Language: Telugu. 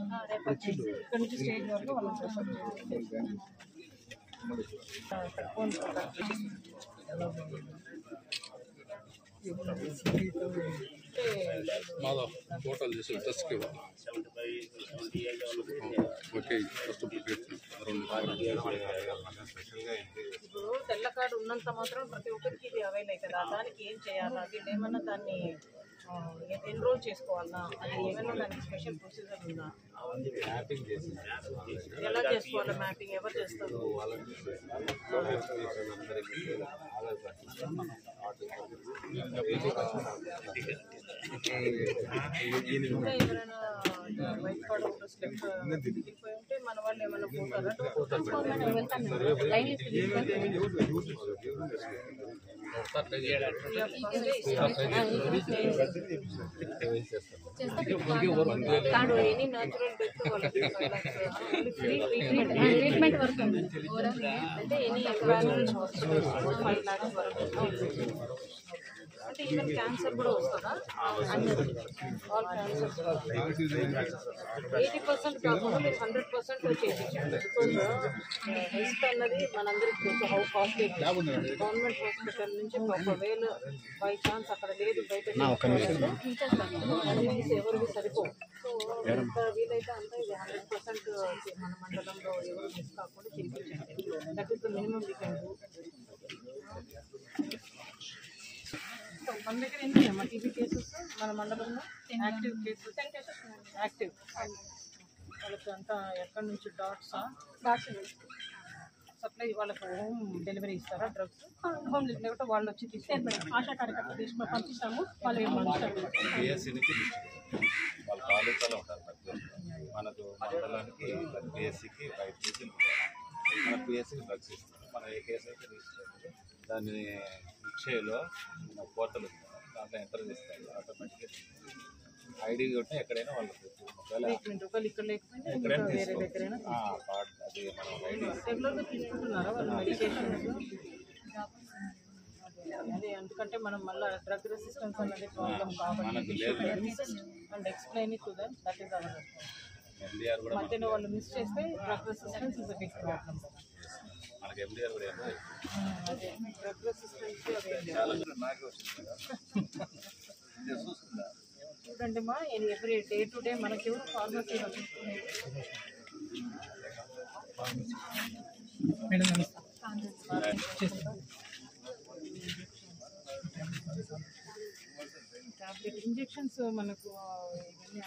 ఇక్కడ నుంచి స్టేజ్ వరకు వాళ్ళని ప్రిఫర్ చేయాలి. టోటల్ చేసి టెస్ట్కి ఓకే. ఫస్ట్ ఇప్పుడు తెల్ల కార్డు ఉన్నంత మాత్రం ప్రతి ఒక్కరికి ఇది అవైల్ అవుతుంది. దానికి ఏం చేయాలా, వీళ్ళు ఏమన్నా దాన్ని ఎన్రోల్ చేసుకోవాలా, అది ఏమైనా దానికి స్పెషల్ ప్రొసీజర్ ఉందా? ఎలా చేసుకోవాలా మ్యాపింగ్, ఎవరు చేస్తారు? ఎవరైనా వైట్ కార్డు దిగిపోయి ఉంటే మన వాళ్ళు ఏమైనా పోతారా? ఎనీ న్యాచురల్ డెత్ ట్రీట్మెంట్ వరకు అంటే ఎనీ ఎన్వైరన్మెంట్ 5 lakhs వరకు అంటే ఈవెన్ క్యాన్సర్ కూడా వస్తుందా? ఆల్ క్యాన్సర్స్ 80% కాకుండా మీరు 100% చేయించండి. బికాజ్ హెల్త్ అన్నది మనందరికీ తెలుసు హౌ కాస్ట్లీ. గవర్నమెంట్ హాస్పిటల్ నుంచి ఒకవేళ బై ఛాన్స్ అక్కడ లేదు బయట ఎవరికి సరిపోవు. సో ఎంత వీలైతే అంతా ఇది 100% మన మండలంలో ఎవరు మిస్ కాకుండా చేయించండి. That is the minimum we can do. మన దగ్గర ఏంటి అమ్మా టీబీ కేసెస్ మన మండలంలో యాక్టివ్ కేసెస్ 10 cases యాక్టివ్. వాళ్ళకి అంతా ఎక్కడి నుంచి డాట్స్ సప్లై వాళ్ళకు హోమ్ డెలివరీ ఇస్తారా డ్రగ్స్? హోమ్ లేకపోతే వాళ్ళు వచ్చి తీసుకుంటారు. ఆశా కార్యకర్తలు తీసుకొని పంపిస్తాము. వాళ్ళు ఏమంటారు వాళ్ళ తాలూకాలో ఉంటారు. మనకు మండలానికి పిఎస్సికి 5 కేజీలు మన పిఎస్సికి డ్రగ్స్ ఇస్తాం. మనం ఏ కేసు అయితే రిజిస్టర్ దాన్ని ఇచ్చేలో పోర్టల్ ఉంది, దాంట్లో ఎంటర్ చేస్తారు. ఆటోమేటిక్గా ఐడి కొట్టినా ఎక్కడైనా వాళ్ళకి ఎక్కడైనా తీసుకోవాలి. అది మనం ఐడి రెగ్యులర్గా తీసుకుంటున్నారా వాళ్ళు మెడికేషన్స్? అదే ఎందుకంటే మనం మళ్ళీ డ్రగ్ రెసిస్టెన్స్ అనేది ప్రాబ్లం కాబట్టి and explain to them that is our MDR కూడా మధ్యలో వాళ్ళు మిస్ చేస్తే drug resistance is a big problem. మనకి ఎండిఆర్ కూడా అదే డ్రగ్ రెసిస్టెన్స్ చూడండి మా ఎవ్రీ డే టు డే మనకి ఎవరు ఫార్మసీలో చూసుకునేది. టాబ్లెట్ ఇంజెక్షన్స్ మనకు ఇవన్నీ